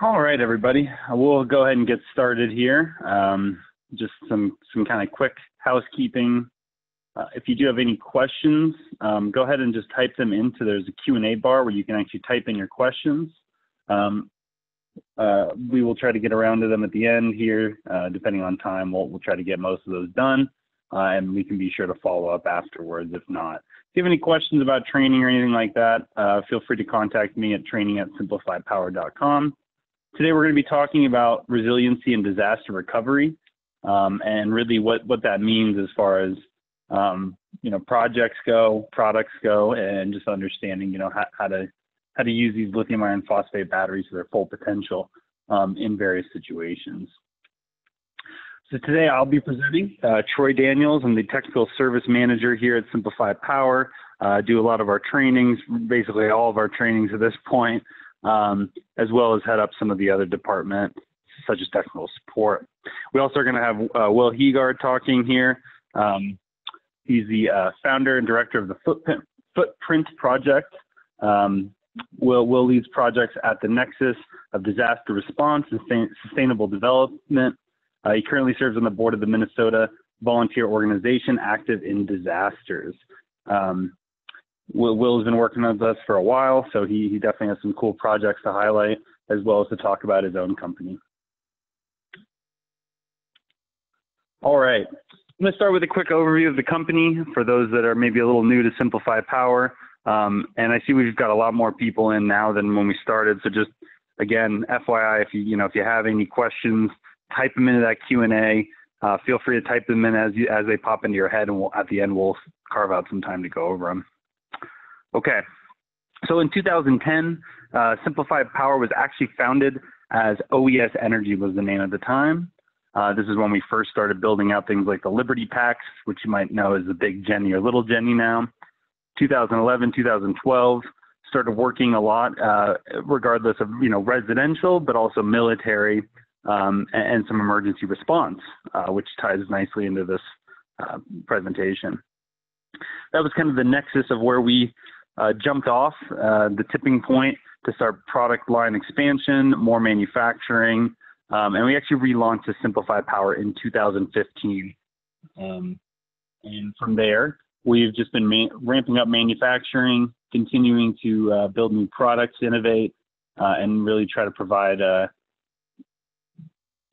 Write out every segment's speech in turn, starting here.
All right, everybody. We'll go ahead and get started here. Just some kind of quick housekeeping. If you do have any questions, go ahead and just type them into. There's a Q&A bar where you can actually type in your questions. We will try to get around to them at the end here, depending on time. We'll try to get most of those done, and we can be sure to follow up afterwards if not. If you have any questions about training or anything like that, feel free to contact me at training@simpliphipower.com. Today we're going to be talking about resiliency and disaster recovery, and really what that means as far as projects go, products go, and just understanding how to use these lithium iron phosphate batteries to their full potential in various situations. So today I'll be presenting Troy Daniels. I'm the technical service manager here at SimpliPhi Power. Do a lot of our trainings, basically all of our trainings at this point. As well as head up some of the other departments, such as technical support. We also are going to have Will Heegard talking here. He's the founder and director of the Footprint Project. Will leads projects at the nexus of disaster response and sustainable development. He currently serves on the board of the Minnesota volunteer organization active in disasters. Will has been working with us for a while, so he definitely has some cool projects to highlight, as well as to talk about his own company. All right, I'm going to start with a quick overview of the company for those that are maybe a little new to SimpliPhi Power. And I see we've got a lot more people in now than when we started, so just, again, FYI, if you have any questions, type them into that Q&A. Feel free to type them in as they pop into your head, and at the end, we'll carve out some time to go over them. Okay, so in 2010, SimpliPhi Power was actually founded as OES Energy was the name at the time. This is when we first started building out things like the Liberty Packs, which you might know as the Big Jenny or Little Jenny now. 2011, 2012, started working a lot, regardless of residential, but also military and some emergency response, which ties nicely into this presentation. That was kind of the nexus of where we jumped off, the tipping point to start product line expansion, more manufacturing, and we actually relaunched the SimpliPhi Power in 2015. And from there, we've just been ramping up manufacturing, continuing to build new products, innovate, and really try to provide the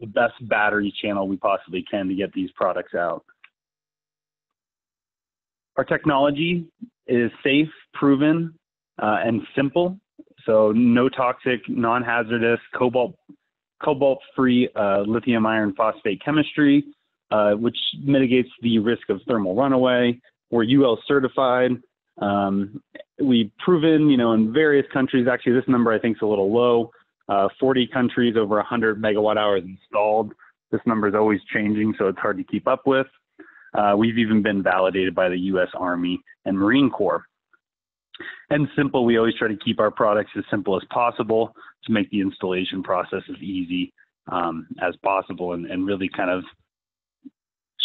best battery channel we possibly can to get these products out. Our technology is safe, proven, and simple. So no toxic, non-hazardous, cobalt-free lithium iron phosphate chemistry, which mitigates the risk of thermal runaway. We're UL certified. We've proven, in various countries, actually this number I think is a little low, 40 countries, over 100 megawatt hours installed. This number is always changing, so it's hard to keep up with. We've even been validated by the U.S. Army and Marine Corps. And simple, we always try to keep our products as simple as possible to make the installation process as easy as possible, and really kind of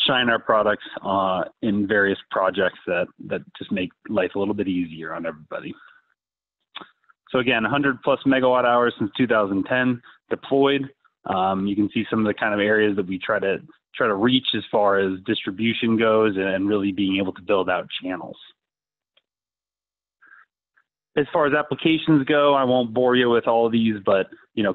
shine our products in various projects that just make life a little bit easier on everybody. So again, 100 plus megawatt hours since 2010 deployed. You can see some of the kind of areas that we try to reach as far as distribution goes, and really being able to build out channels. As far as applications go, I won't bore you with all of these, but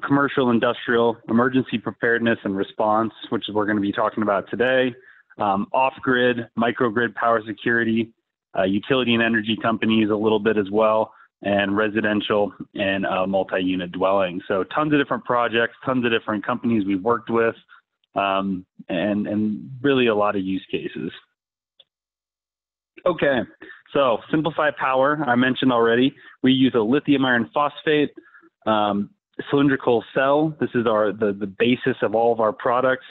commercial, industrial, emergency preparedness and response, which we're going to be talking about today, off-grid, microgrid power security, utility and energy companies a little bit as well, and residential and multi-unit dwelling. So tons of different projects, tons of different companies we've worked with, and really a lot of use cases. Okay, so SimpliPhi Power, I mentioned already, we use a lithium iron phosphate cylindrical cell. This is the basis of all of our products.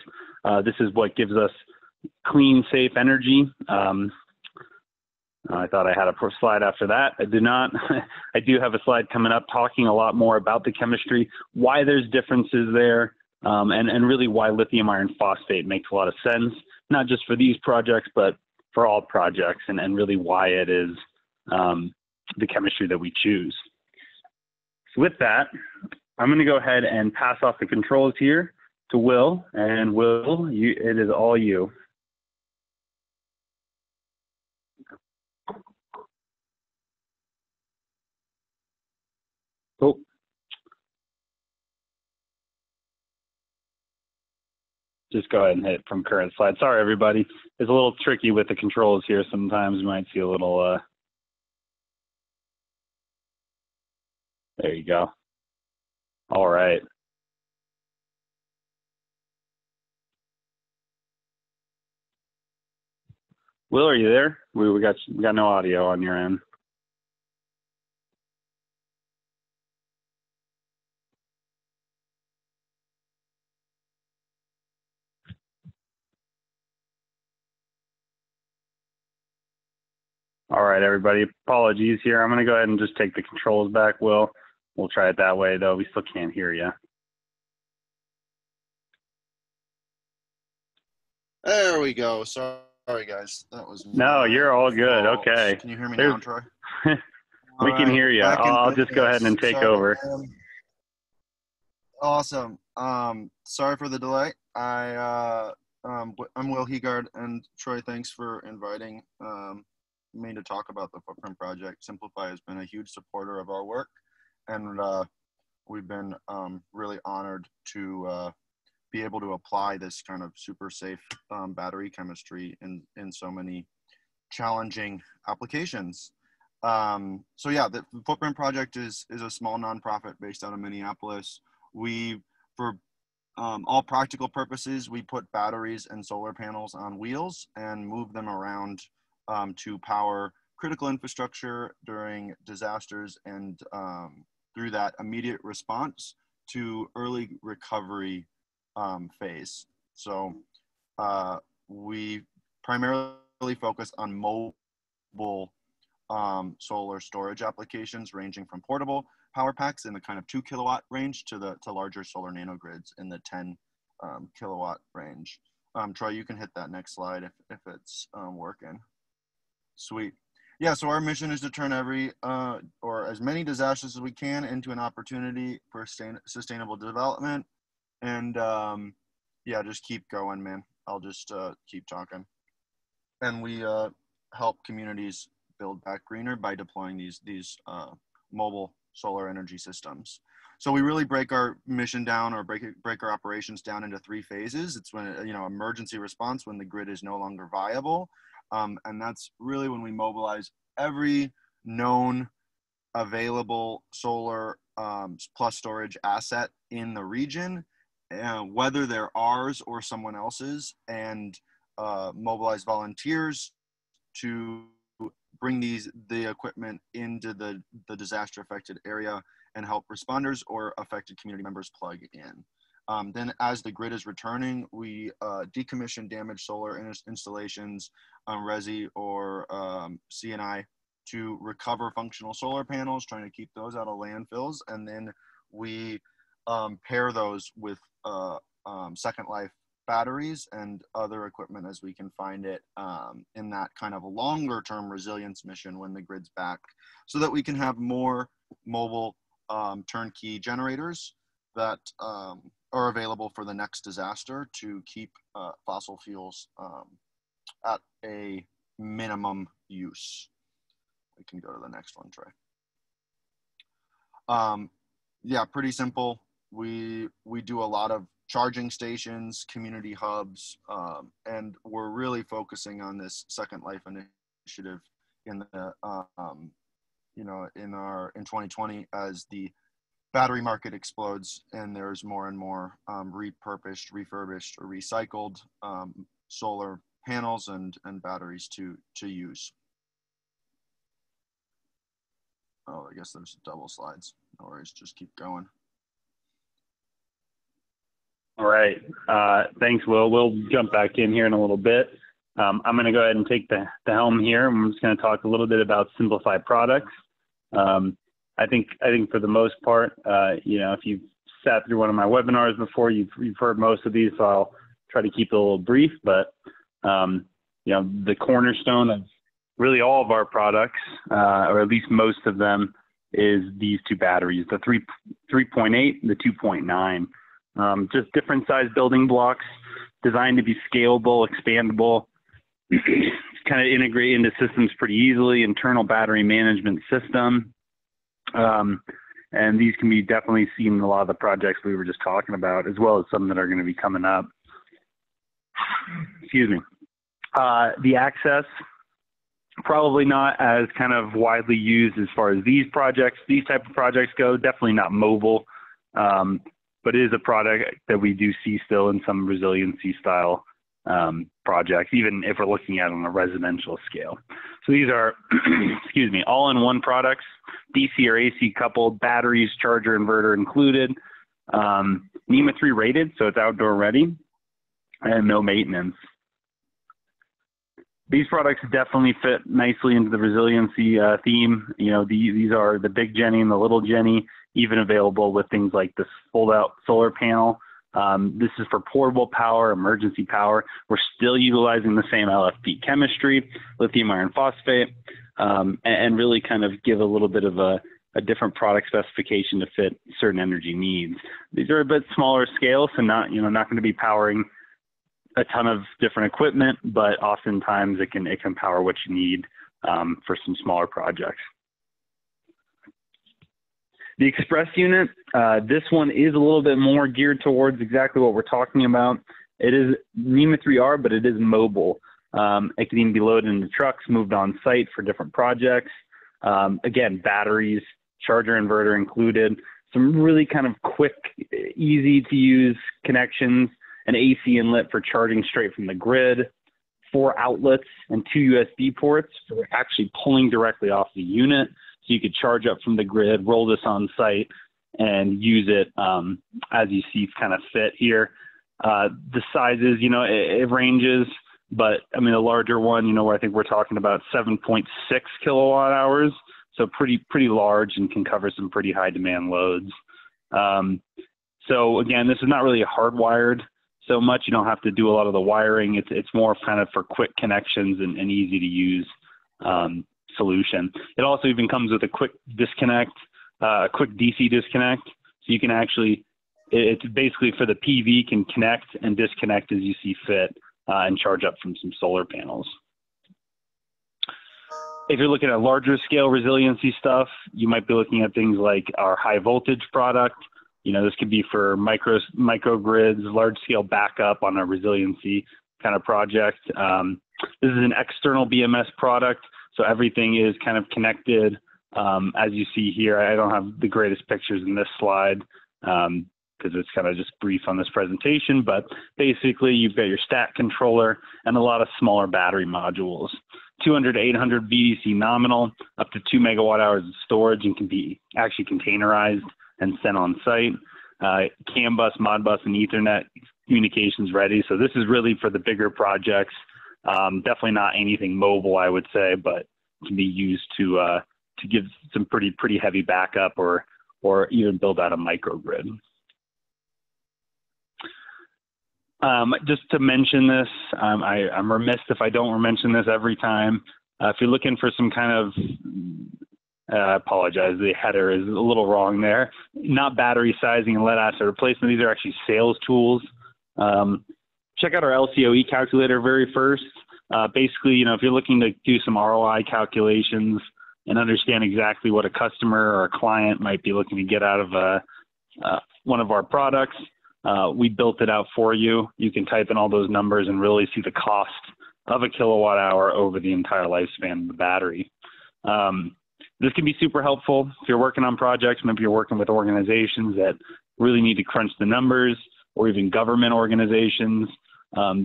This is what gives us clean, safe energy. I thought I had a slide after that. I do not. I do have a slide coming up talking a lot more about the chemistry, why there's differences there, and really why lithium iron phosphate makes a lot of sense, not just for these projects, but for all projects, and really why it is the chemistry that we choose. So with that, I'm going to go ahead and pass off the controls here to Will. And Will, it is all you. Cool. Just go ahead and hit from current slide. Sorry, everybody. It's a little tricky with the controls here. Sometimes you might see a little, there you go. All right. Will, are you there? We got no audio on your end. All right, everybody. Apologies here. I'm going to go ahead and just take the controls back, Will. We'll try it that way, though. We still can't hear you. There we go. Sorry, guys. That was no, you're all good. fault. Okay. Can you hear me now, Troy? We can hear you. I'll just go ahead and take over. Awesome. Sorry for the delay. I'm Will Heegard, and Troy, thanks for inviting me to talk about the Footprint Project. SimpliPhi has been a huge supporter of our work, and we've been really honored to be able to apply this kind of super safe battery chemistry in so many challenging applications. So yeah, the Footprint Project is a small nonprofit based out of Minneapolis. For all practical purposes, we put batteries and solar panels on wheels and move them around to power critical infrastructure during disasters, and through that immediate response to early recovery phase. So we primarily focus on mobile solar storage applications, ranging from portable power packs in the kind of 2 kilowatt range to larger solar nanogrids in the 10 kilowatt range. Troy, you can hit that next slide if it's working. Sweet. Yeah, so our mission is to turn every or as many disasters as we can into an opportunity for sustainable development. And yeah, just keep going, man. I'll just keep talking. And we help communities build back greener by deploying these mobile solar energy systems. So we really break our mission down, or break our operations down into 3 phases. It's when, emergency response, when the grid is no longer viable. And that's really when we mobilize every known available solar plus storage asset in the region, whether they're ours or someone else's, and mobilize volunteers to bring the equipment into the disaster affected area and help responders or affected community members plug in. Then as the grid is returning, we decommission damaged solar installations, Resi or CNI, to recover functional solar panels, trying to keep those out of landfills. And then we pair those with Second Life batteries and other equipment as we can find it in that kind of longer term resilience mission when the grid's back, so that we can have more mobile turnkey generators that are available for the next disaster to keep fossil fuels at a minimum use. We can go to the next one, Trey. Yeah, pretty simple. We do a lot of charging stations, community hubs, and we're really focusing on this Second Life initiative in the in 2020 as the battery market explodes and there's more and more repurposed, refurbished, or recycled solar panels and batteries to use. Oh, I guess there's double slides. No worries, just keep going. All right. Thanks, Will. We'll jump back in here in a little bit. I'm going to go ahead and take the helm here. I'm just going to talk a little bit about SimpliPhi products. I think for the most part, if you've sat through one of my webinars before, you've heard most of these, so I'll try to keep it a little brief. But the cornerstone of really all of our products, or at least most of them, is these two batteries, the 3.8 and the 2.9. Just different size building blocks designed to be scalable, expandable, kind of integrate into systems pretty easily, internal battery management system. And these can be definitely seen in a lot of the projects we were just talking about, as well as some that are going to be coming up. Excuse me. The access, probably not as kind of widely used as far as these type of projects go. Definitely not mobile, but it is a product that we do see still in some resiliency style projects, even if we're looking at it on a residential scale. So these are, excuse me, all-in-one products, DC or AC coupled, batteries, charger, inverter included, NEMA 3 rated, so it's outdoor ready, and no maintenance. These products definitely fit nicely into the resiliency theme. You know, these are the big Jenny and the little Jenny, even available with things like this fold-out solar panel. This is for portable power, emergency power. We're still utilizing the same LFP chemistry, lithium iron phosphate, and really kind of give a little bit of a different product specification to fit certain energy needs. These are a bit smaller scale, so not going to be powering a ton of different equipment, but oftentimes it can power what you need for some smaller projects. The Express unit, this one is a little bit more geared towards exactly what we're talking about. It is NEMA 3R, but it is mobile. It can even be loaded into trucks, moved on site for different projects. Again, batteries, charger, inverter included. Some really kind of quick, easy to use connections, an AC inlet for charging straight from the grid, 4 outlets and 2 USB ports for actually pulling directly off the unit. So you could charge up from the grid, roll this on site, and use it as you see kind of fit here. The sizes, it ranges, but I mean, the larger one, where I think we're talking about 7.6 kilowatt hours. So pretty large and can cover some pretty high demand loads. So again, this is not really hardwired so much. You don't have to do a lot of the wiring. It's more kind of for quick connections and easy to use solution. It also even comes with a quick disconnect, a quick DC disconnect. So you can actually, it's basically for the PV, can connect and disconnect as you see fit and charge up from some solar panels. If you're looking at larger scale resiliency stuff, you might be looking at things like our high voltage product. This could be for microgrids, large scale backup on a resiliency kind of project. This is an external BMS product, so everything is kind of connected. As you see here, I don't have the greatest pictures in this slide because it's kind of just brief on this presentation, but basically you've got your stat controller and a lot of smaller battery modules. 200 to 800 VDC nominal, up to 2 megawatt hours of storage, and can be actually containerized and sent on site. CAN bus, Modbus, and Ethernet communications ready. So this is really for the bigger projects. Definitely not anything mobile, I would say, but can be used to give some pretty heavy backup or even build out a microgrid. Just to mention this, I'm remiss if I don't mention this every time. If you're looking for some kind of, I apologize, the header is a little wrong there. Not battery sizing and lead acid replacement. These are actually sales tools. Check out our LCOE calculator very first. Basically, if you're looking to do some ROI calculations and understand exactly what a customer or a client might be looking to get out of one of our products, we built it out for you. You can type in all those numbers and really see the cost of a kilowatt hour over the entire lifespan of the battery. This can be super helpful if you're working on projects. Maybe you're working with organizations that really need to crunch the numbers, or even government organizations.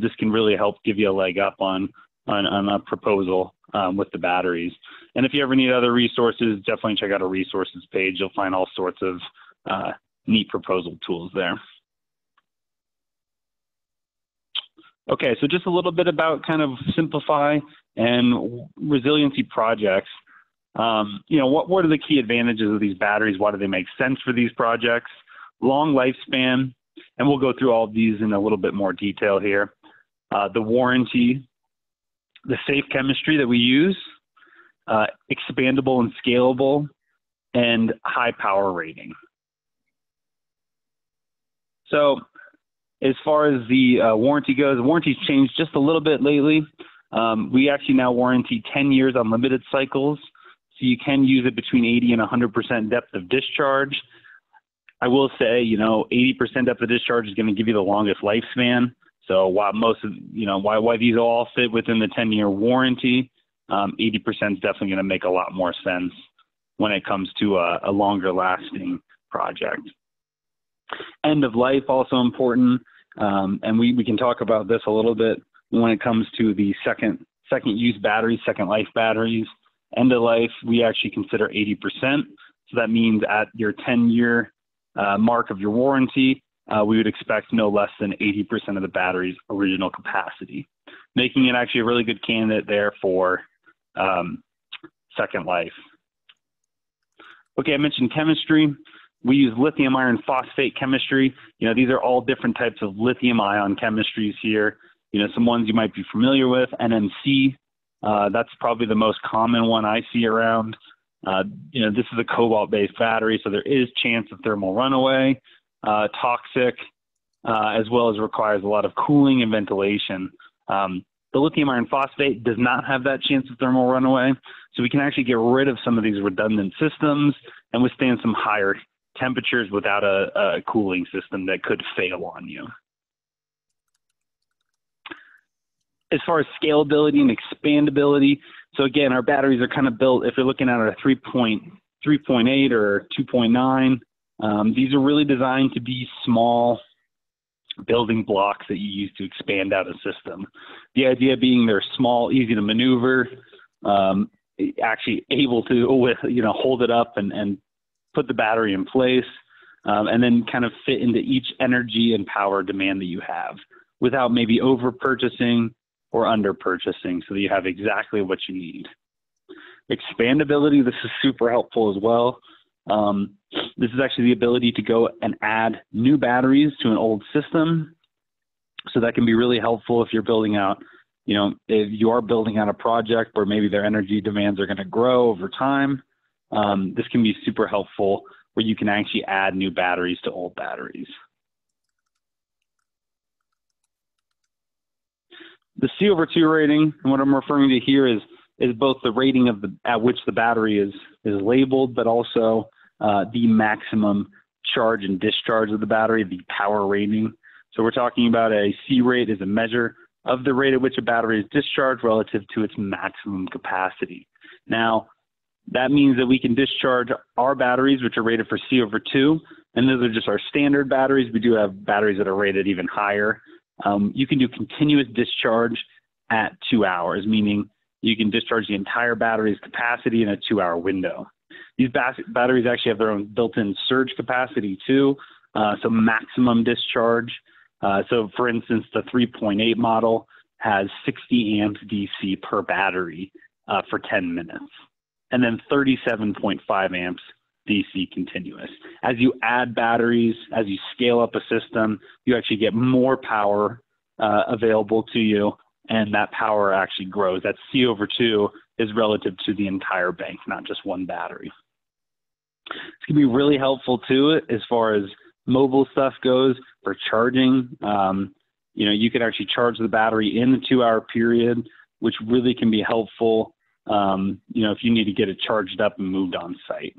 This can really help give you a leg up on a proposal with the batteries. And if you ever need other resources, definitely check out our resources page. You'll find all sorts of neat proposal tools there. Okay, so just a little bit about kind of SimpliPhi and resiliency projects. What are the key advantages of these batteries? Why do they make sense for these projects? Long lifespan, and we'll go through all of these in a little bit more detail here. The warranty, the safe chemistry that we use, expandable and scalable, and high power rating. So as far as the warranty goes, the warranty's changed just a little bit lately. We actually now warranty 10 years on limited cycles. So you can use it between 80 and 100% depth of discharge. I will say, 80% depth of discharge is going to give you the longest lifespan. So while most of, why these all fit within the 10-year warranty, 80% is definitely going to make a lot more sense when it comes to a longer lasting project. End of life, also important. And we can talk about this a little bit when it comes to the second use batteries, second life batteries. End of life, we actually consider 80%. So that means at your 10-year mark of your warranty, we would expect no less than 80% of the battery's original capacity, making it actually a really good candidate there for second life. Okay, I mentioned chemistry. We use lithium iron phosphate chemistry. These are all different types of lithium ion chemistries here. Some ones you might be familiar with, NMC. That's probably the most common one I see around. This is a cobalt-based battery, so there is chance of thermal runaway, toxic, as well as requires a lot of cooling and ventilation. The lithium iron phosphate does not have that chance of thermal runaway, so we can actually get rid of some of these redundant systems and withstand some higher temperatures without a cooling system that could fail on you. As far as scalability and expandability, so again, our batteries are kind of built, if you're looking at a 3.8 or 2.9, these are really designed to be small building blocks that you use to expand out a system. The idea being they're small, easy to maneuver, actually able to hold it up and put the battery in place, and then kind of fit into each energy and power demand that you have without maybe over purchasing or under purchasing, so that you have exactly what you need. Expandability, this is super helpful as well. This is actually the ability to go and add new batteries to an old system. So that can be really helpful if you're building out, if you are building out a project where maybe their energy demands are going to grow over time. This can be super helpful where you can actually add new batteries to old batteries. The C/2 rating, and what I'm referring to here is both the rating of at which the battery is labeled, but also the maximum charge and discharge of the battery, the power rating. So we're talking about a C rate is a measure of the rate at which a battery is discharged relative to its maximum capacity. Now, that means that we can discharge our batteries, which are rated for C/2, and those are just our standard batteries. We do have batteries that are rated even higher. You can do continuous discharge at 2 hours, meaning you can discharge the entire battery's capacity in a 2-hour window. These batteries actually have their own built-in surge capacity too, so maximum discharge. So for instance, the 3.8 model has 60 amps DC per battery for 10 minutes, and then 37.5 amps DC continuous. As you add batteries, as you scale up a system, you actually get more power available to you, and that power actually grows. That C/2 is relative to the entire bank, not just one battery. It's going to be really helpful too as far as mobile stuff goes for charging. You can actually charge the battery in the 2-hour period, which really can be helpful, if you need to get it charged up and moved on site.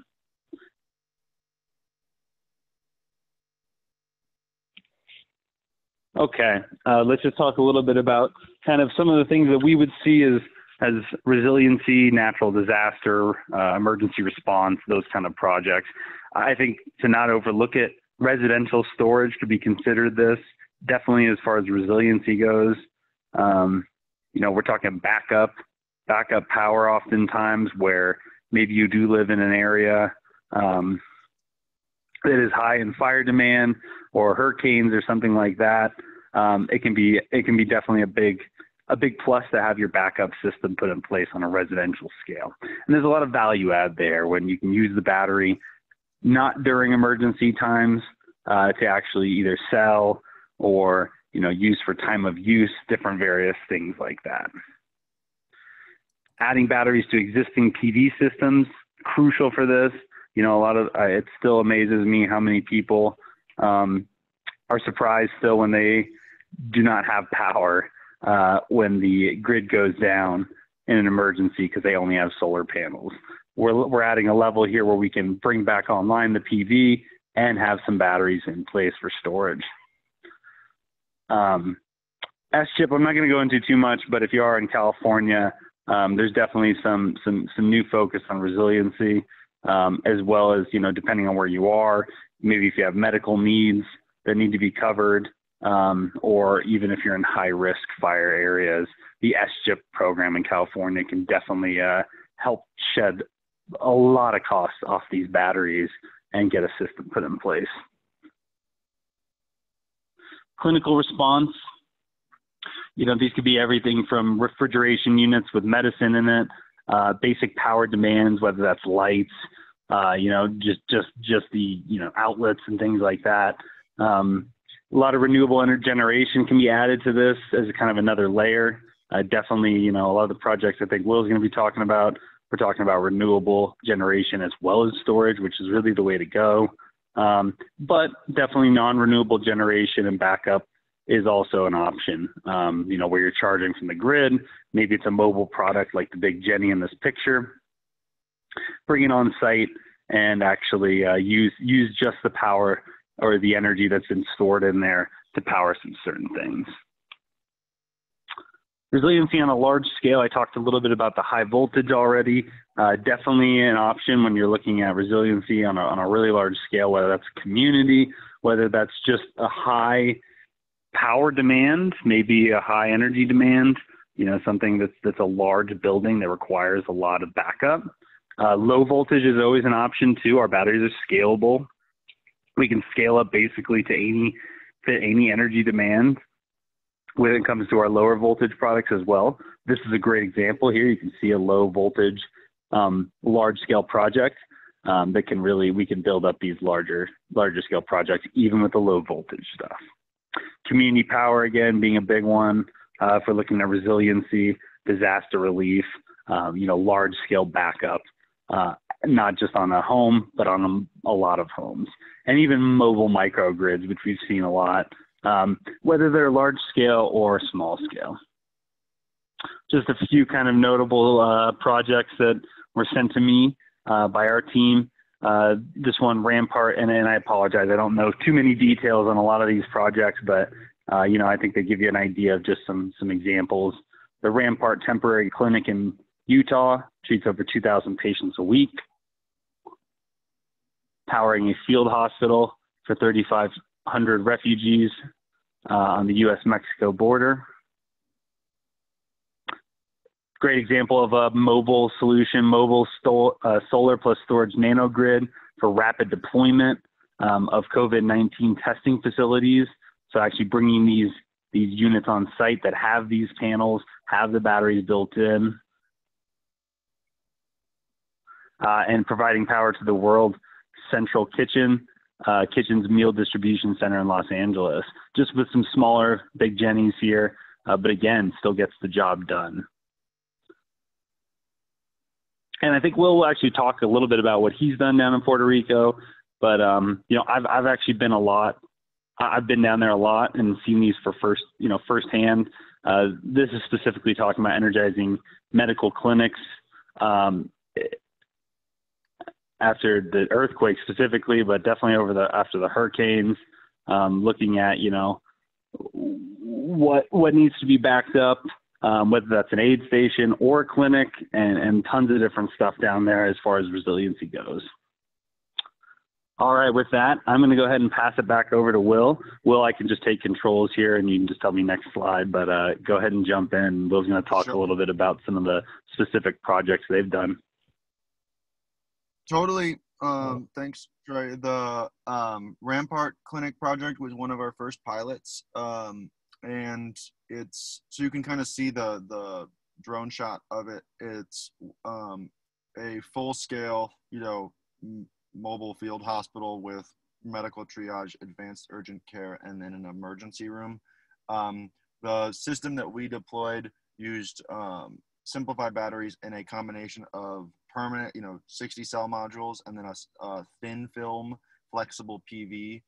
Okay, let's just talk a little bit about kind of some of the things that we would see as resiliency, natural disaster, emergency response, those kind of projects. I think to not overlook it, residential storage could be considered this, definitely as far as resiliency goes. We're talking backup power oftentimes where maybe you do live in an area that is high in fire demand or hurricanes or something like that. It can be definitely a big plus to have your backup system put in place on a residential scale. And there's a lot of value add there when you can use the battery not during emergency times to actually either sell or use for time of use, different various things like that. Adding batteries to existing PV systems, crucial for this. You know, it still amazes me how many people are surprised still when they do not have power when the grid goes down in an emergency because they only have solar panels. We're adding a level here where we can bring back online the PV and have some batteries in place for storage. S-chip, I'm not going to go into too much, but if you are in California, there's definitely some new focus on resiliency, as well as, you know, depending on where you are, maybe if you have medical needs that need to be covered, or even if you're in high-risk fire areas, the S-chip program in California can definitely help shed a lot of costs off these batteries and get a system put in place. Clinical response. You know, these could be everything from refrigeration units with medicine in it, basic power demands, whether that's lights, you know, just the, you know, outlets and things like that. A lot of renewable energy generation can be added to this as kind of another layer. Definitely, you know, a lot of the projects I think Will's going to be talking about, we're talking about renewable generation as well as storage, which is really the way to go. But definitely non-renewable generation and backup is also an option, you know, where you're charging from the grid. Maybe it's a mobile product like the big Jenny in this picture. Bring it on site and actually use just the power or the energy that's been stored in there to power some certain things. Resiliency on a large scale, I talked a little bit about the high voltage already. Definitely an option when you're looking at resiliency on a really large scale, whether that's a community, whether that's just a high power demand, maybe a high energy demand, you know, something that's a large building that requires a lot of backup. Low voltage is always an option too. Our batteries are scalable. We can scale up basically to any energy demand when it comes to our lower voltage products as well. This is a great example here. You can see a low voltage, large scale project that can really, we can build up these larger scale projects even with the low voltage stuff. Community power, again, being a big one for looking at resiliency, disaster relief, you know, large scale backup, not just on a home, but on a lot of homes. And even mobile microgrids, which we've seen a lot, whether they're large scale or small scale. Just a few kind of notable projects that were sent to me by our team. This one, Rampart, and I apologize, I don't know too many details on a lot of these projects, but you know, I think they give you an idea of just some examples. The Rampart Temporary Clinic in Utah treats over 2,000 patients a week, powering a field hospital for 3,500 refugees on the U.S.-Mexico border. Great example of a mobile solution, mobile solar plus storage nanogrid for rapid deployment of COVID-19 testing facilities. So actually bringing these units on site that have these panels, have the batteries built in, and providing power to the World Central Kitchen's meal distribution center in Los Angeles, just with some smaller big Jennies here, but again, still gets the job done. And I think Will actually talk a little bit about what he's done down in Puerto Rico, but you know, I've actually been I've been down there a lot and seen these for firsthand. This is specifically talking about energizing medical clinics after the earthquake specifically, but definitely after the hurricanes, looking at, you know, what needs to be backed up, whether that's an aid station or a clinic, and tons of different stuff down there as far as resiliency goes. All right, with that, I'm going to go ahead and pass it back over to Will. Will, I can just take controls here and you can just tell me next slide, but go ahead and jump in. Will's going to talk a little bit about some of the specific projects they've done. Totally. Thanks, Troy. The Rampart Clinic project was one of our first pilots. And it's, so you can kind of see the drone shot of it. It's a full scale, you know, mobile field hospital with medical triage, advanced urgent care, and then an emergency room. The system that we deployed used SimpliPhi batteries in a combination of permanent, 60 cell modules, and then a thin film flexible PV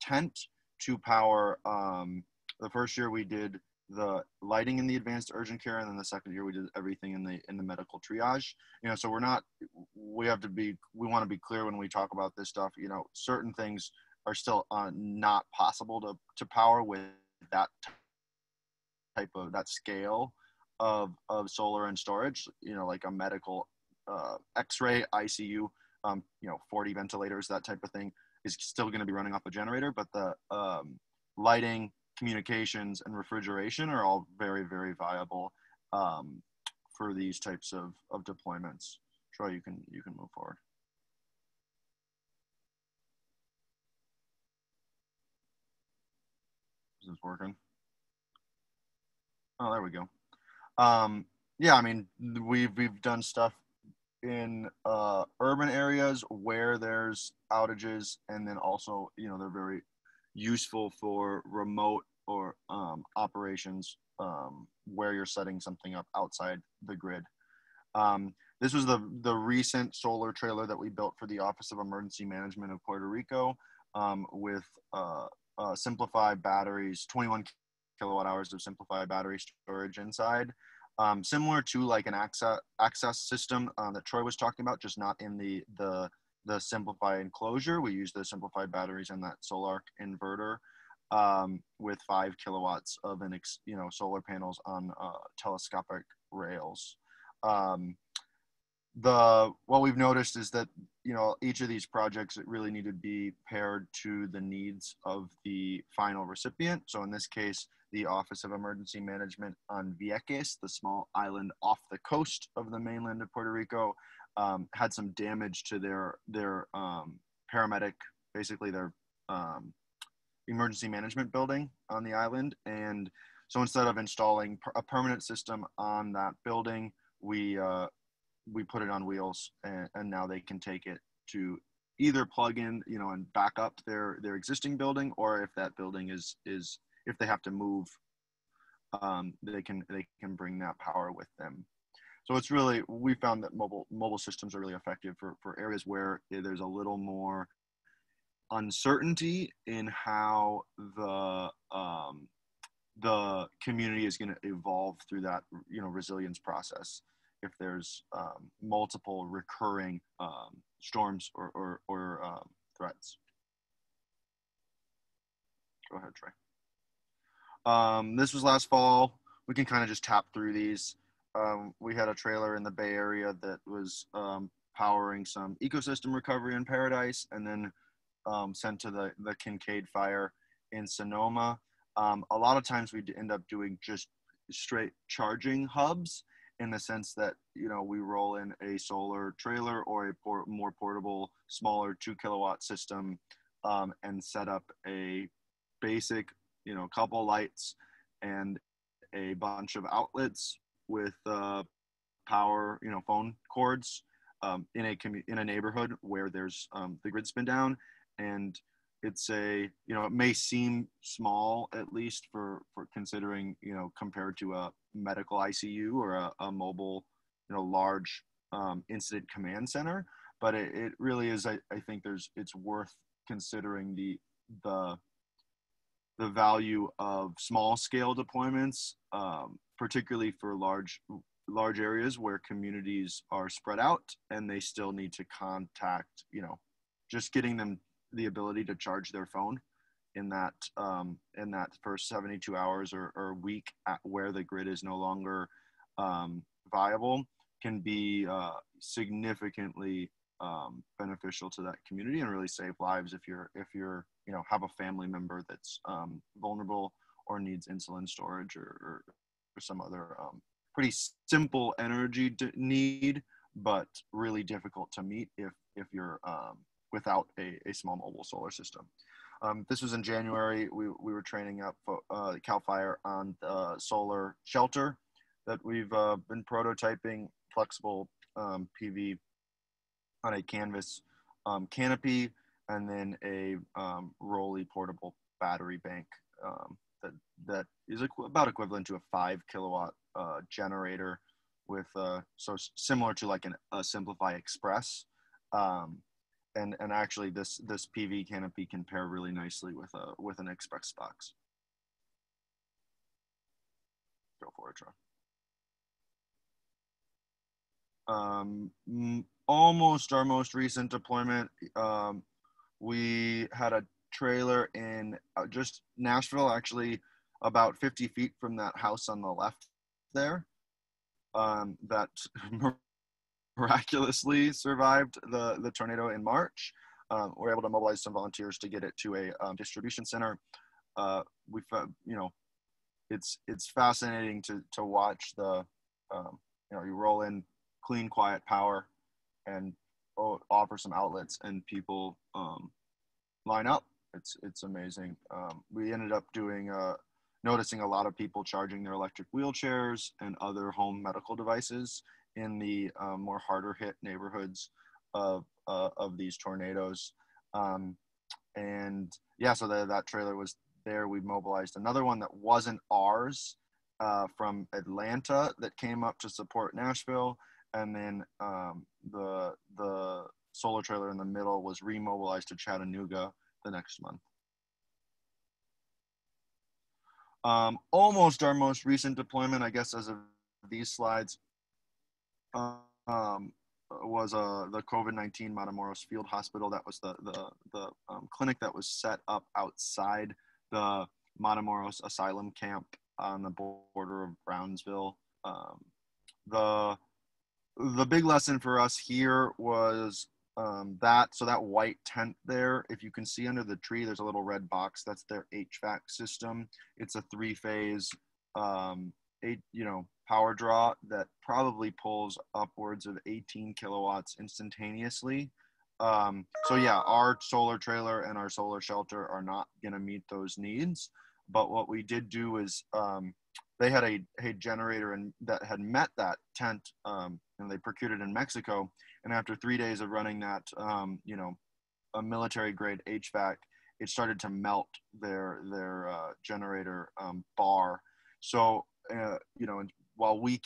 tent to power. The first year we did the lighting in the advanced urgent care, and then the second year we did everything in the medical triage. So we want to be clear when we talk about this stuff. Certain things are still not possible to power with that that scale of solar and storage, like a medical x-ray ICU, 40 ventilators, that type of thing is still going to be running off a generator, but the lighting, communications, and refrigeration are all very, very viable for these types of deployments. Troy, you can move forward. Is this working? Oh, there we go. Yeah, I mean, we've done stuff in urban areas where there's outages, and then also, they're very useful for remote or operations where you're setting something up outside the grid. This was the recent solar trailer that we built for the Office of Emergency Management of Puerto Rico with SimpliPhi batteries, 21 kilowatt hours of SimpliPhi battery storage inside. Similar to like an access system that Troy was talking about, just not in the SimpliPhi enclosure. We use the SimpliPhi batteries and that solar inverter with 5 kilowatts of solar panels on telescopic rails. What we've noticed is that each of these projects really need to be paired to the needs of the final recipient. So in this case, the Office of Emergency Management on Vieques, the small island off the coast of the mainland of Puerto Rico, had some damage to their paramedic, basically their emergency management building on the island. And so instead of installing a permanent system on that building, we put it on wheels, and now they can take it to either plug in, and back up their existing building, or if that building is if they have to move, they can bring that power with them. So it's really, we found that mobile systems are really effective for areas where there's a little more uncertainty in how the community is going to evolve through that resilience process. If there's multiple recurring storms or threats. Go ahead, Trey. This was last fall. We can kind of just tap through these. We had a trailer in the Bay Area that was powering some ecosystem recovery in Paradise, and then sent to the Kincaid fire in Sonoma. A lot of times we end up doing just straight charging hubs, in the sense that we roll in a solar trailer or a more portable, smaller 2 kilowatt system, and set up a basic couple lights and a bunch of outlets with power phone cords in a neighborhood where there's the grid's been down. And it's it may seem small, at least for considering, compared to a medical ICU or a mobile, large incident command center, but it really is. I think it's worth considering the value of small scale deployments, particularly for large areas where communities are spread out and they still need to contact, just getting them the ability to charge their phone in that first 72 hours or week where the grid is no longer viable can be significantly beneficial to that community and really save lives if you're have a family member that's vulnerable or needs insulin storage or some other pretty simple energy need, but really difficult to meet if you're without a small mobile solar system. This was in January. We were training up CAL FIRE on the solar shelter that we've been prototyping, flexible PV on a canvas canopy, and then a Rolly portable battery bank that is about equivalent to a 5 kilowatt generator so similar to like a SimpliPhi Express. And actually this PV canopy can pair really nicely with an Express box. Go for it, Troy. Almost our most recent deployment, we had a trailer in just Nashville, actually about 50 feet from that house on the left there, that miraculously survived the tornado in March. We're able to mobilize some volunteers to get it to a distribution center. We found, it's fascinating to watch the, you roll in clean, quiet power and offer some outlets, and people line up. It's amazing. We ended up noticing a lot of people charging their electric wheelchairs and other home medical devices in the more harder hit neighborhoods of these tornadoes. And yeah, so that trailer was there. We mobilized another one that wasn't ours from Atlanta that came up to support Nashville. And then the solar trailer in the middle was remobilized to Chattanooga the next month. Almost our most recent deployment, I guess, as of these slides, was the COVID-19 Matamoros Field Hospital. That was the clinic that was set up outside the Matamoros Asylum Camp on the border of Brownsville. The big lesson for us here was that white tent there, if you can see under the tree, there's a little red box. That's their HVAC system. It's a 3-phase, power draw that probably pulls upwards of 18 kilowatts instantaneously. So yeah, our solar trailer and our solar shelter are not going to meet those needs. But what we did do is they had a generator that had met that tent, and they procured it in Mexico. And after 3 days of running that, a military grade HVAC, it started to melt their generator bar. So, while we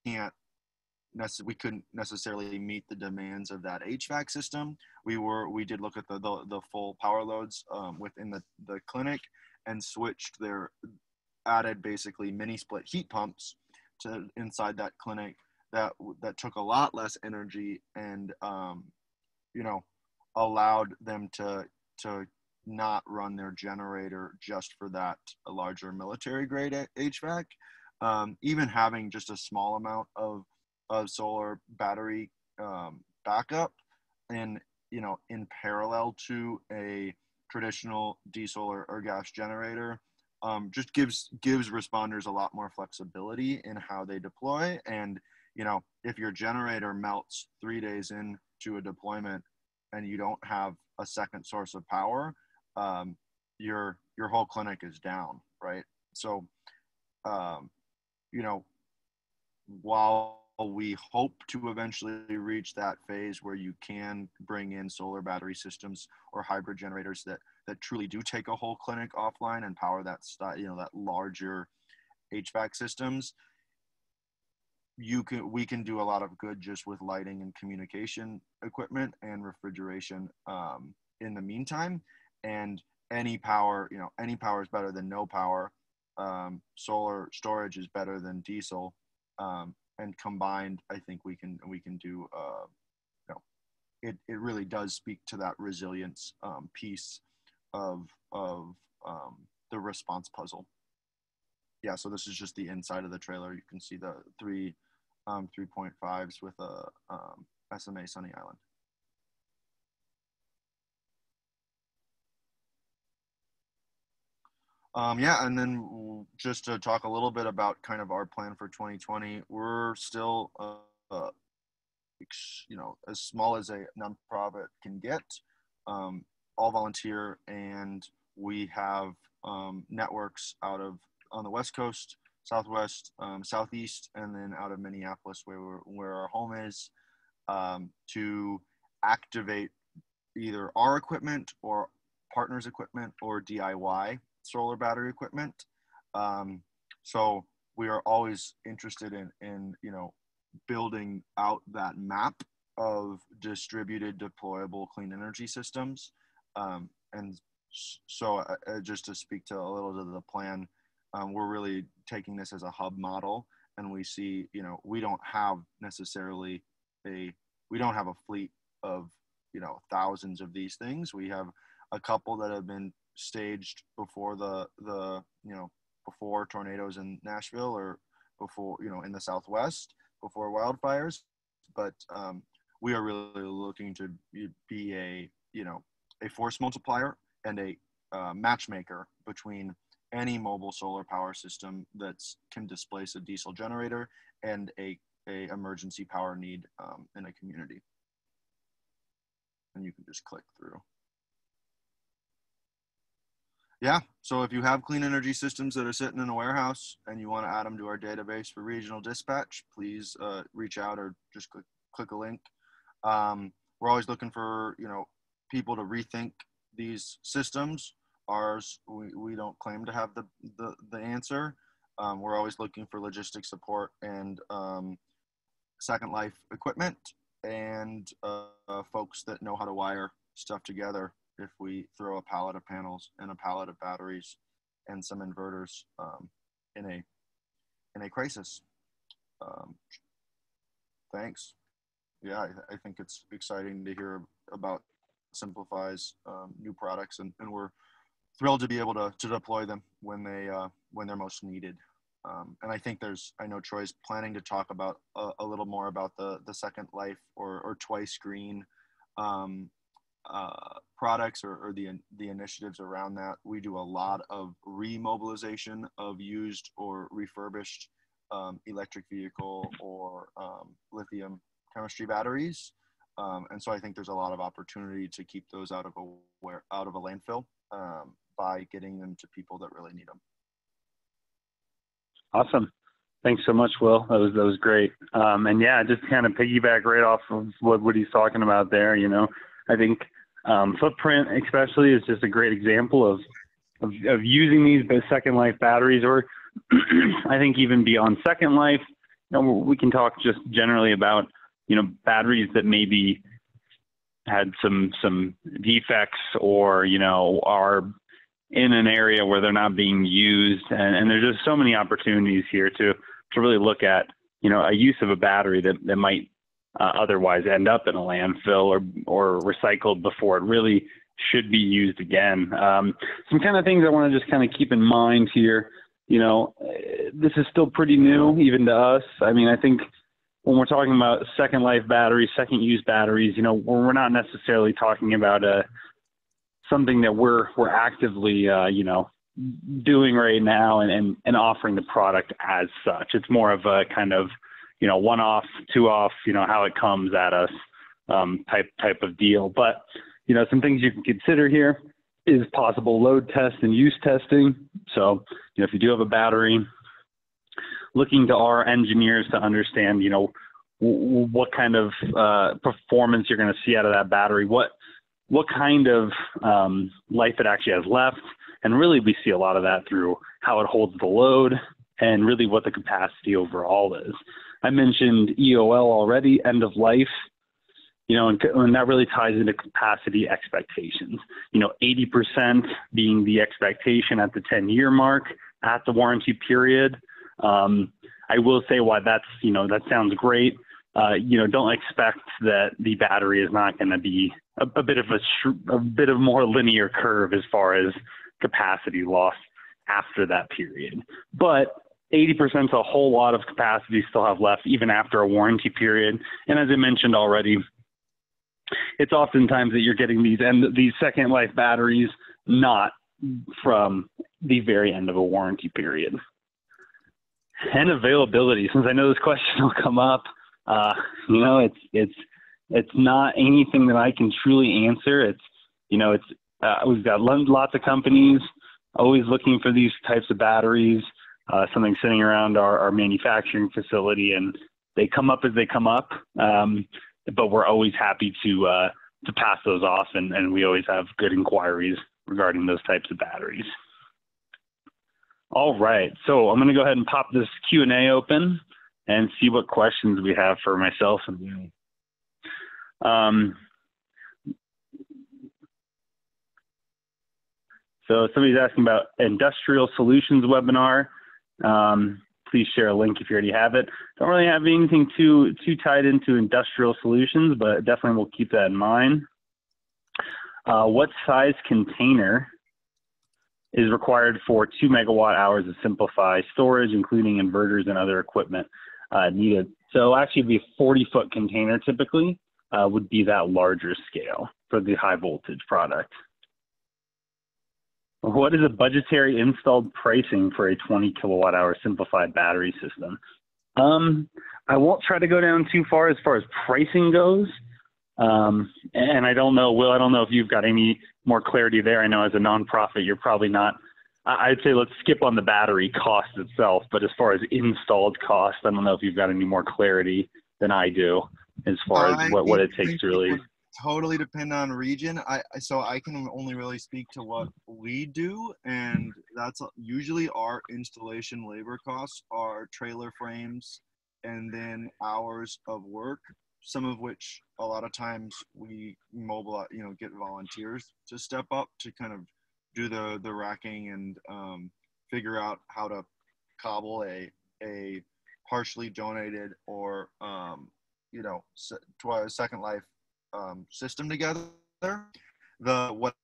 couldn't necessarily meet the demands of that HVAC system, we did look at the full power loads within the clinic, and added basically mini split heat pumps to inside that clinic that took a lot less energy, and allowed them to not run their generator just for that larger military grade HVAC. Even having just a small amount of solar battery backup, and in parallel to a traditional diesel or gas generator, just gives responders a lot more flexibility in how they deploy. And if your generator melts 3 days into a deployment and you don't have a second source of power, your whole clinic is down, right? So while we hope to eventually reach that phase where you can bring in solar battery systems or hybrid generators that truly do take a whole clinic offline and power that larger HVAC systems, we can do a lot of good just with lighting and communication equipment and refrigeration in the meantime. And any power is better than no power. Solar storage is better than diesel, and combined, I think we can do. It really does speak to that resilience piece of the response puzzle. Yeah, so this is just the inside of the trailer. You can see the 3.5s with a SMA Sunny Island. Yeah, and then just to talk a little bit about kind of our plan for 2020, we're still, as small as a nonprofit can get, all volunteer, and we have networks on the West Coast, Southwest, Southeast, and then out of Minneapolis, where our home is, to activate either our equipment or partners' equipment or DIY solar battery equipment. So we are always interested in building out that map of distributed deployable clean energy systems. And so just to speak to a little to the plan, we're really taking this as a hub model, and we see, we don't have necessarily a fleet of, thousands of these things. We have a couple that have been staged before before tornadoes in Nashville, or before, in the Southwest, before wildfires. But we are really looking to be a force multiplier and a matchmaker between any mobile solar power system that can displace a diesel generator and a emergency power need in a community. And you can just click through. Yeah, so if you have clean energy systems that are sitting in a warehouse and you want to add them to our database for regional dispatch, please reach out or just click a link. We're always looking for, people to rethink these systems. Ours, we don't claim to have the answer. We're always looking for logistic support and second life equipment, and folks that know how to wire stuff together if we throw a pallet of panels and a pallet of batteries and some inverters in a crisis. Thanks. Yeah, I think it's exciting to hear about SimpliPhi's new products, and we're thrilled to be able to deploy them when they're most needed. And I think I know Troy's planning to talk about a little more about the second life or twice green products or the initiatives around that. We do a lot of remobilization of used or refurbished electric vehicle or lithium chemistry batteries. And so I think there's a lot of opportunity to keep those out of a landfill by getting them to people that really need them. Awesome. Thanks so much, Will. That was great. And yeah, just kind of piggyback right off of what he's talking about there. I think footprint especially is just a great example of using these second life batteries, or I think even beyond second life. We can talk just generally about batteries that maybe had some defects, or are in an area where they're not being used, and there's just so many opportunities here to really look at a use of a battery that might otherwise end up in a landfill or recycled before it really should be used again. Some kind of things I want to just kind of keep in mind here. This is still pretty new even to us. I mean, I think when we're talking about second life batteries, second use batteries, we're not necessarily talking about something that we're actively, doing right now and offering the product as such. It's more of a kind of, one off, two off, how it comes at us type of deal. But, some things you can consider here is possible load test and use testing. So, if you do have a battery, looking to our engineers to understand, what kind of performance you're going to see out of that battery, what kind of life it actually has left. And really, we see a lot of that through how it holds the load and really what the capacity overall is. I mentioned EOL already, end of life, and that really ties into capacity expectations. 80% being the expectation at the 10-year mark at the warranty period. I will say why that sounds great. Don't expect that the battery is not going to be a bit of more linear curve as far as capacity loss after that period. But 80% is a whole lot of capacity still have left even after a warranty period. And as I mentioned already, it's oftentimes that you're getting these second life batteries not from the very end of a warranty period. And availability, since I know this question will come up, it's not anything that I can truly answer. We've got lots of companies always looking for these types of batteries, something sitting around our manufacturing facility, and they come up as they come up. But we're always happy to pass those off, and we always have good inquiries regarding those types of batteries. All right, so I'm going to go ahead and pop this Q&A open, and see what questions we have for myself and Will. So somebody's asking about industrial solutions webinar. Please share a link if you already have it. Don't really have anything too tied into industrial solutions, but definitely we'll keep that in mind. What size container is required for 2 megawatt hours of SimpliPhi storage, including inverters and other equipment needed? So actually, it'd be a 40-foot container typically would be that larger scale for the high voltage product. What is a budgetary installed pricing for a 20 kilowatt hour SimpliPhi battery system? I won't try to go down too far as pricing goes. And I don't know, Will, I don't know if you've got any more clarity there. I know as a nonprofit, you're probably not. I'd say let's skip on the battery cost itself, but as far as installed cost, I don't know if you've got any more clarity than I do as far as what it takes to really. Totally depend on region. So I can only really speak to what we do, and that's usually our installation labor costs are trailer frames and then hours of work, some of which a lot of times we mobilize, get volunteers to step up to kind of do the racking and figure out how to cobble a partially donated or Second Life system together. What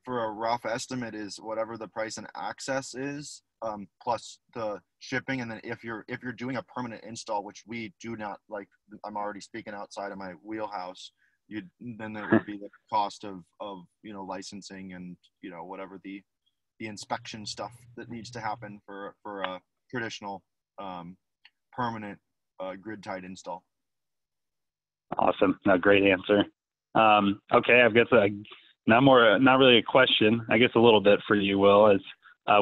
for a rough estimate is whatever the price and access is, plus the shipping, and then if you're doing a permanent install, which we do not, like, I'm already speaking outside of my wheelhouse, then there would be the cost of licensing and whatever the inspection stuff that needs to happen for a traditional permanent grid tied install. Awesome. No, great answer. Okay, I've got not really a question, I guess a little bit for you, Will, is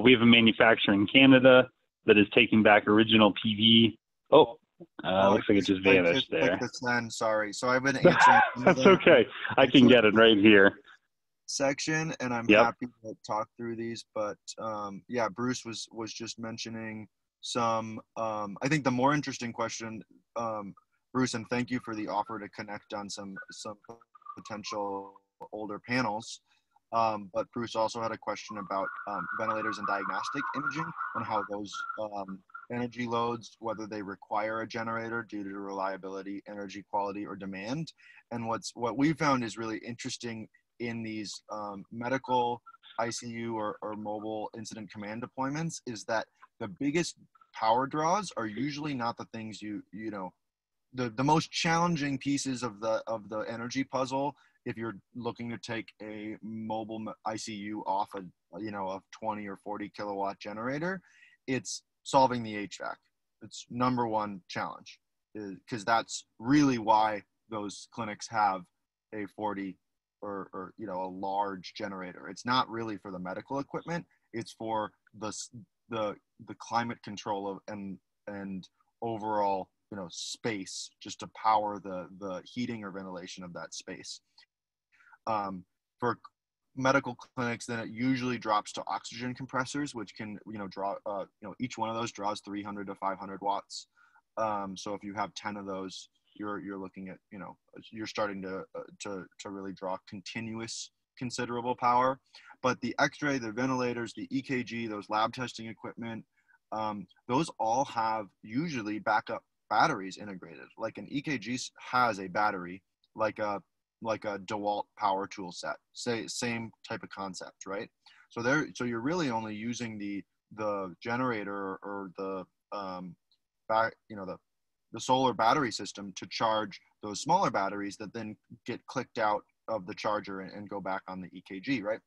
we have a manufacturer in Canada that is taking back original PV. Looks like it just vanished there. Sorry. So I've been answering. That's okay. I can get it right here. Section, and I'm happy to talk through these. But Bruce was just mentioning some. I think the more interesting question, Bruce, and thank you for the offer to connect on some potential older panels. But Bruce also had a question about ventilators and diagnostic imaging and how those energy loads, whether they require a generator due to reliability, energy quality, or demand. And what we found is really interesting in these medical ICU or mobile incident command deployments is that the biggest power draws are usually not the things the most challenging pieces of the energy puzzle. If you're looking to take a mobile ICU off a 20 or 40 kilowatt generator, it's solving the HVAC. It's number one challenge, because that's really why those clinics have a 40 or a large generator. It's not really for the medical equipment. It's for the climate control of and overall space, just to power the heating or ventilation of that space. For medical clinics, then it usually drops to oxygen compressors, which can draw each one of those draws 300 to 500 watts. So if you have 10 of those, you're looking at you're starting to really draw continuous considerable power. But the X-ray, the ventilators, the EKG, those lab testing equipment, those all have usually backup batteries integrated. Like an EKG has a battery, like a DeWalt power tool set, same type of concept, right? So you're really only using the generator or the solar battery system to charge those smaller batteries that then get clicked out of the charger and go back on the EKG, right?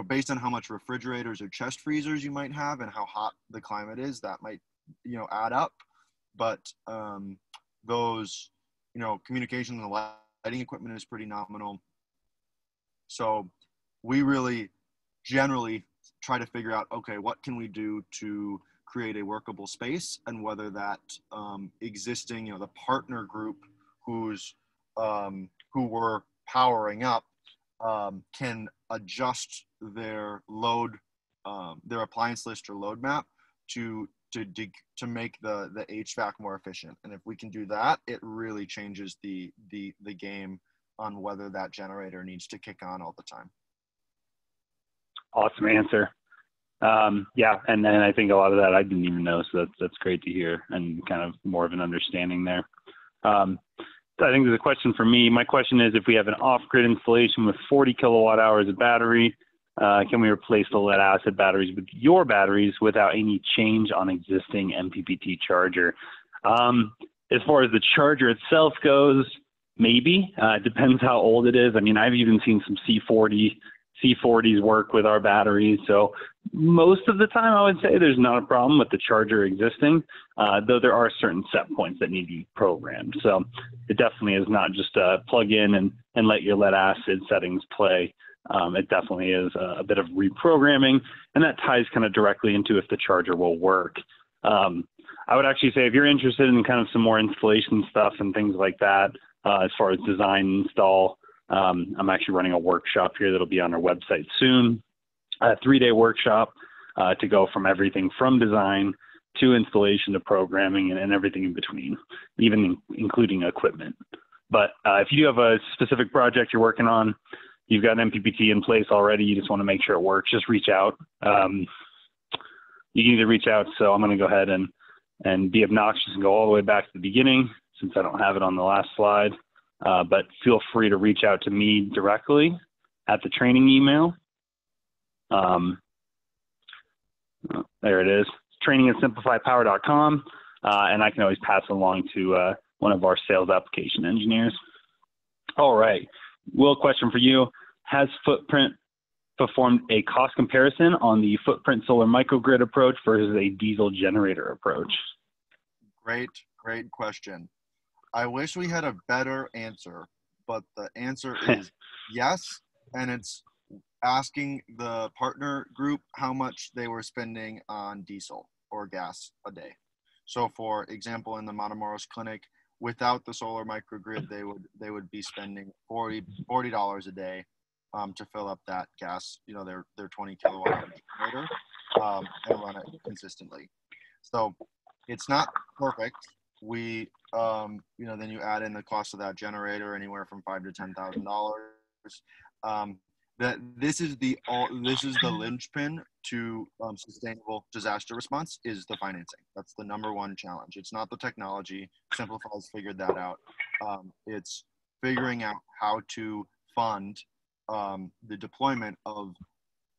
Based on how much refrigerators or chest freezers you might have and how hot the climate is, that might, add up. But those, communication and lighting equipment is pretty nominal. So we really generally try to figure out, okay, what can we do to create a workable space, and whether that existing, the partner group who we're powering up can adjust their load their appliance list or load map to make the HVAC more efficient. And if we can do that, it really changes the game on whether that generator needs to kick on all the time. Awesome answer. Yeah, and then I think a lot of that I didn't even know, so that's great to hear and kind of more of an understanding there. I think there's a question for me. My question is, if we have an off-grid installation with 40 kilowatt hours of battery, can we replace the lead acid batteries with your batteries without any change on existing MPPT charger? As far as the charger itself goes, maybe. It depends how old it is. I mean, I've even seen some C40s work with our batteries. So most of the time, I would say there's not a problem with the charger existing, though there are certain set points that need to be programmed. So it definitely is not just plug in and let your lead acid settings play. It definitely is a bit of reprogramming, and that ties kind of directly into if the charger will work. I would actually say if you're interested in kind of some more installation stuff and things like that, as far as design, install, I'm actually running a workshop here that'll be on our website soon, a 3-day workshop to go from everything from design to installation to programming and everything in between, even including equipment. But if you do have a specific project you're working on, you've got an MPPT in place already, you just want to make sure it works, just reach out. You can either reach out, so I'm going to go ahead and be obnoxious and go all the way back to the beginning since I don't have it on the last slide. But feel free to reach out to me directly at the training email. There it is, training@simpliphipower.com, and I can always pass it along to one of our sales application engineers. All right, Will, question for you. Has Footprint performed a cost comparison on the Footprint solar microgrid approach versus a diesel generator approach? Great question. I wish we had a better answer, but the answer is yes, and it's asking the partner group how much they were spending on diesel or gas a day. So for example, in the Matamoros clinic, without the solar microgrid, they would be spending $40 a day to fill up that gas, their 20 kilowatt hour generator, and run it consistently. So it's not perfect. We, then you add in the cost of that generator, anywhere from $5,000 to $10,000. This is the linchpin to sustainable disaster response is the financing. That's the number one challenge. It's not the technology. SimpliPhi's figured that out. It's figuring out how to fund the deployment of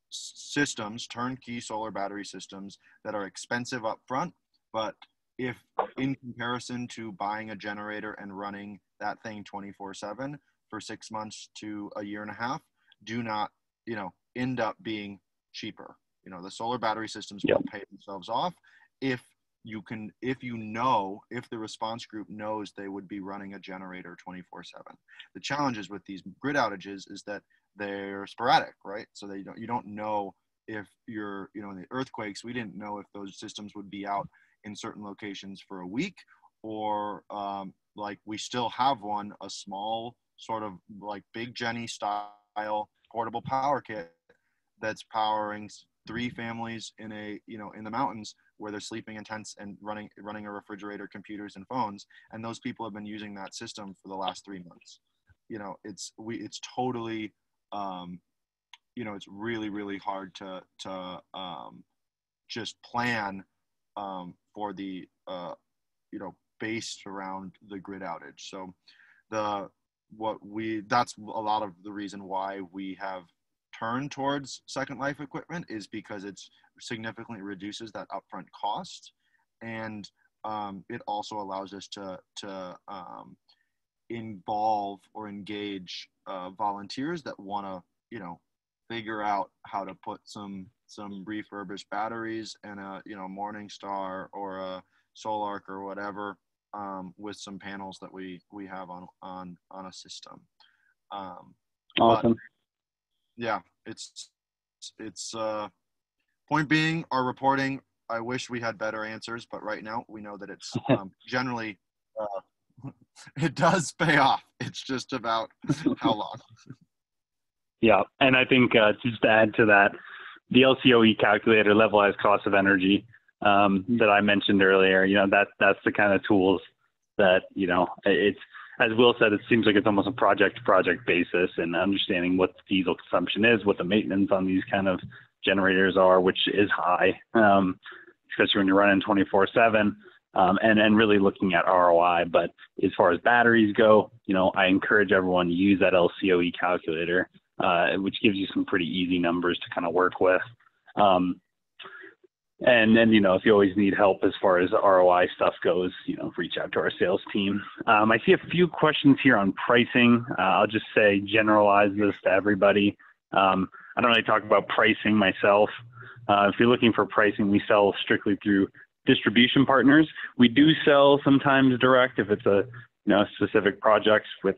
systems, turnkey solar battery systems that are expensive up front, but if in comparison to buying a generator and running that thing 24/7 for 6 months to a year and a half, do not, end up being cheaper. The solar battery systems will pay themselves off if the response group knows they would be running a generator 24/7. The challenges with these grid outages is that they're sporadic, right? So you don't know if you're, in the earthquakes, we didn't know if those systems would be out in certain locations for a week, or like we still have a small sort of like Big Jenny style portable power kit that's powering 3 families in the mountains where they're sleeping in tents and running a refrigerator, computers, and phones. And those people have been using that system for the last 3 months. It's totally, it's really, really hard to just plan for the, based around the grid outage. So that's a lot of the reason why we have turned towards Second Life equipment, is because it significantly reduces that upfront cost. And it also allows us to involve or engage volunteers that want to, figure out how to put some refurbished batteries and a, Morningstar or a Solarc or whatever, with some panels that we have on a system. Awesome. But, yeah, it's point being, our reporting, I wish we had better answers, but right now we know that it's generally it does pay off. It's just about how long. Yeah, and I think just to add to that, the LCOE calculator, levelized cost of energy, that I mentioned earlier, that's the kind of tools that, it's, as Will said, it seems like it's almost a project to project basis, and understanding what the diesel consumption is, what the maintenance on these kind of generators are, which is high, especially when you're running 24/7, and really looking at ROI. But as far as batteries go, I encourage everyone to use that LCOE calculator, which gives you some pretty easy numbers to kind of work with. And then, if you always need help as far as ROI stuff goes, reach out to our sales team. I see a few questions here on pricing. I'll just say generalize this to everybody. I don't really talk about pricing myself. If you're looking for pricing, we sell strictly through distribution partners. We do sell sometimes direct if it's a specific projects with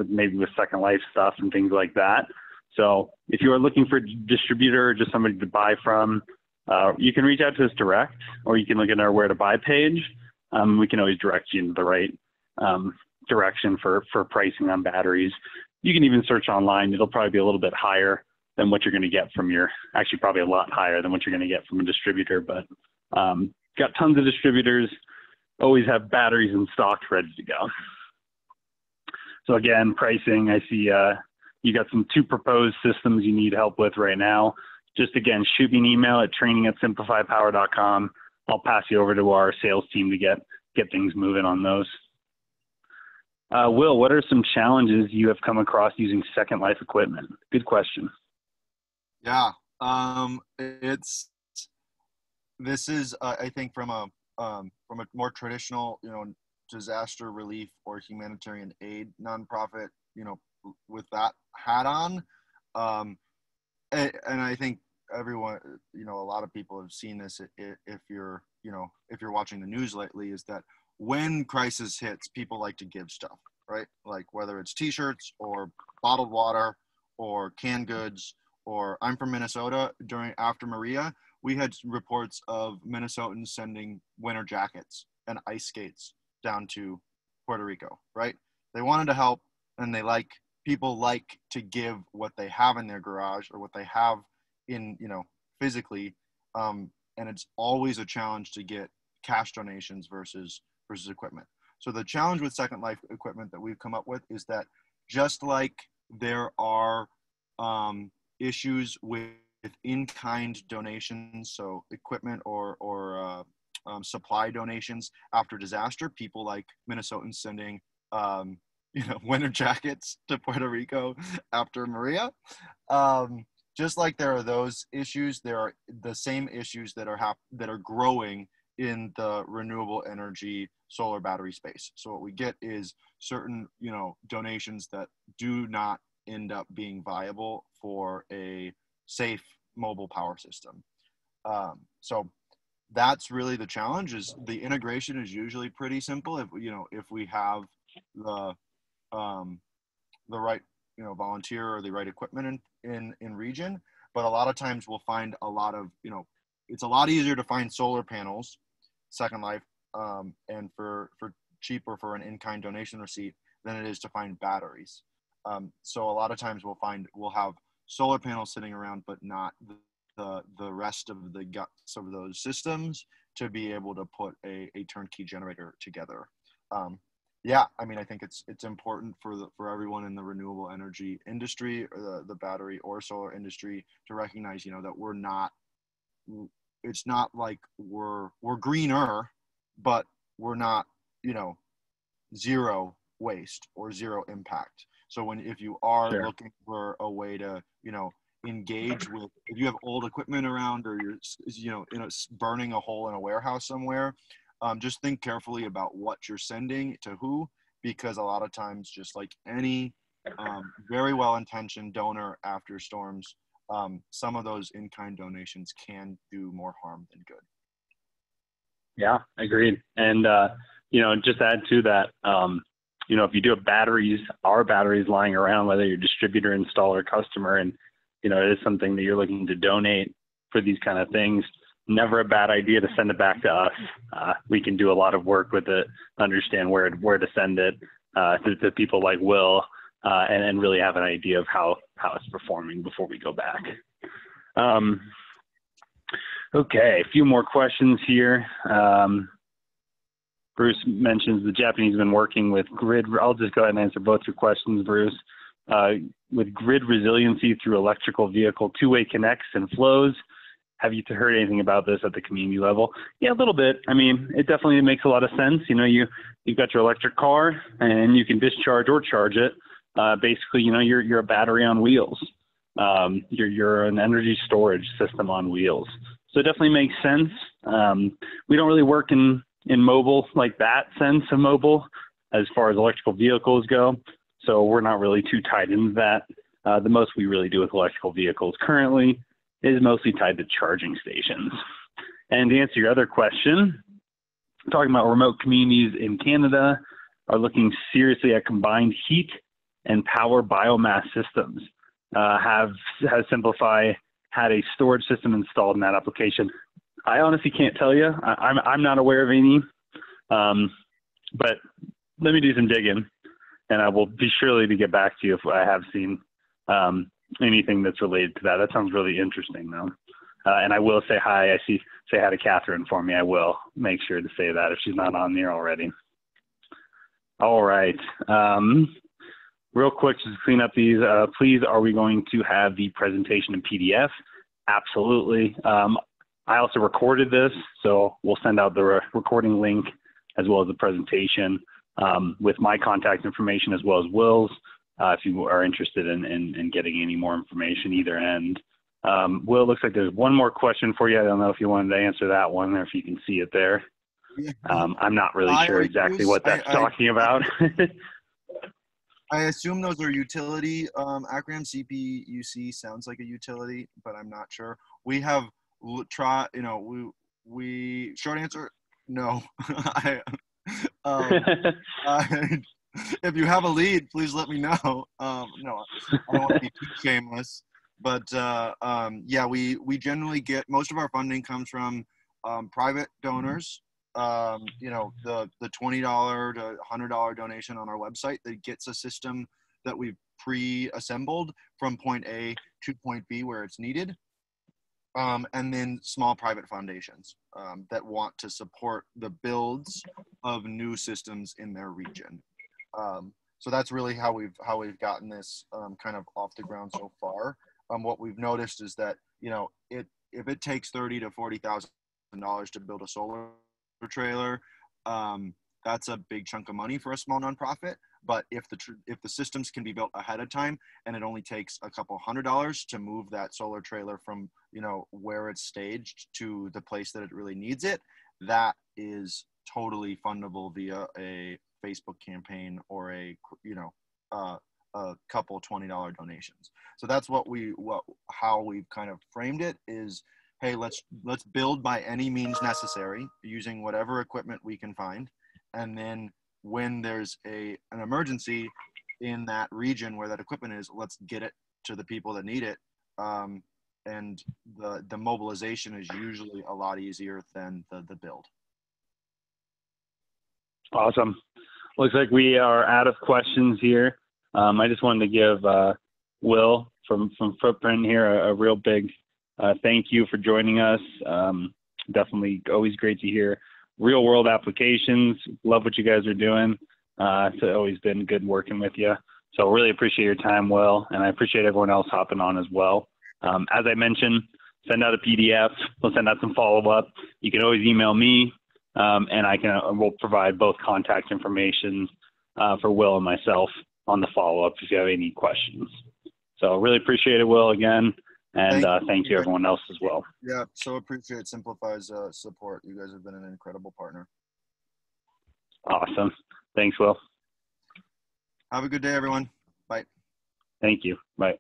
maybe with Second Life stuff and things like that. So if you are looking for a distributor or just somebody to buy from, you can reach out to us direct, or you can look at our where to buy page. We can always direct you in the right direction for pricing on batteries. You can even search online. It'll probably be a little bit higher than what you're going to get from actually probably a lot higher than what you're going to get from a distributor, but got tons of distributors, always have batteries in stock ready to go. So again, pricing, I see you got two proposed systems you need help with right now. Just again, shoot me an email at training@simpliphipower.com. I'll pass you over to our sales team to get things moving on those. Will, what are some challenges you have come across using Second Life equipment? Good question. Yeah, this is I think from a more traditional disaster relief or humanitarian aid nonprofit with that hat on, and I think everyone a lot of people have seen this if you're watching the news lately, is that when crisis hits, people like to give stuff, right? Like whether it's t-shirts or bottled water or canned goods. Or I'm from Minnesota. After Maria, we had reports of Minnesotans sending winter jackets and ice skates down to Puerto Rico, right? They wanted to help, and people like to give what they have in their garage or what they have in, physically. And it's always a challenge to get cash donations versus equipment. So the challenge with Second Life equipment that we've come up with is that just like there are issues with in-kind donations, so equipment or supply donations after disaster, people like Minnesotans sending winter jackets to Puerto Rico after Maria. Just like there are those issues, there are the same issues that are growing in the renewable energy solar battery space. So what we get is certain donations that do not end up being viable for a safe mobile power system. So that's really the challenge. Is the integration is usually pretty simple if we have the right volunteer or the right equipment in region. But a lot of times we'll find a lot of it's a lot easier to find solar panels, Second Life, and for cheaper for an in-kind donation receipt than it is to find batteries. So a lot of times we'll have solar panels sitting around, but not the rest of the guts of those systems to be able to put a turnkey generator together. I think it's important for everyone in the renewable energy industry, or the battery or solar industry, to recognize that it's not like we're greener, but we're not zero waste or zero impact. So if you are Sure. looking for a way to, engage with, if you have old equipment around, or you're, burning a hole in a warehouse somewhere, just think carefully about what you're sending to who, because a lot of times, just like any very well-intentioned donor after storms, some of those in-kind donations can do more harm than good. Yeah, agreed. And, just add to that, if you do have our batteries lying around, whether you're distributor, installer, customer, and, it is something that you're looking to donate for these kind of things, never a bad idea to send it back to us. We can do a lot of work with it, understand where to send it to people like Will, and really have an idea of how it's performing before we go back. Okay, a few more questions here. Bruce mentions the Japanese have been working with grid. I'll just go ahead and answer both your questions, Bruce. With grid resiliency through electrical vehicle two-way connects and flows. Have you heard anything about this at the community level? Yeah, a little bit. I mean, it definitely makes a lot of sense. You know, you've got your electric car and you can discharge or charge it. Basically, you know, you're a battery on wheels. You're an energy storage system on wheels. So it definitely makes sense. We don't really work in mobile, like that sense of mobile, as far as electrical vehicles go. So we're not really too tied into that. The most we really do with electrical vehicles currently is mostly tied to charging stations. And to answer your other question, talking about remote communities in Canada are looking seriously at combined heat and power biomass systems. Has SimpliPhi had a storage system installed in that application? I honestly can't tell you. I'm not aware of any, but let me do some digging, and I will be surely to get back to you if I have seen anything that's related to that. That sounds really interesting, though. And I will say hi. Say hi to Catherine for me. I will make sure to say that if she's not on there already. All right. Real quick, just to clean up these, please, are we going to have the presentation in PDF? Absolutely. I also recorded this, so we'll send out the recording link as well as the presentation with my contact information as well as Will's if you are interested in getting any more information either end. Will, it looks like there's one more question for you. I don't know if you wanted to answer that one or if you can see it there. I'm not really sure exactly what that's talking about. I assume those are utility acronyms. CPUC sounds like a utility, but I'm not sure. We have we short answer, no. If you have a lead, please let me know. No, I don't want to be too shameless, but yeah, we generally get most of our funding comes from private donors. You know, the $20 to $100 donation on our website that gets a system that we've pre-assembled from point A to point B where it's needed. And then small private foundations that want to support the builds of new systems in their region. So that's really how we've gotten this kind of off the ground so far. What we've noticed is that, you know, if it takes $30,000 to $40,000 to build a solar trailer, that's a big chunk of money for a small nonprofit. But if the systems can be built ahead of time and it only takes a couple $100 to move that solar trailer from, you know, where it's staged to the place that it really needs it, that is totally fundable via a Facebook campaign or a couple $20 donations. So that's how we've kind of framed it is, hey, let's build by any means necessary using whatever equipment we can find, and then when there's an emergency in that region where that equipment is, let's get it to the people that need it. And the mobilization is usually a lot easier than the build. Awesome. Looks like we are out of questions here. I just wanted to give Will from Footprint here a real big thank you for joining us. Definitely always great to hear real world applications. Love what you guys are doing. It's always been good working with you. So really appreciate your time, Will, and I appreciate everyone else hopping on as well. As I mentioned, send out a PDF. We'll send out some follow-up. You can always email me, and we'll provide both contact information for Will and myself on the follow-up if you have any questions. So really appreciate it, Will, again. And thank you, everyone else as well. Yeah, so appreciate SimpliPhi's support. You guys have been an incredible partner. Awesome. Thanks, Will. Have a good day, everyone. Bye. Thank you. Bye.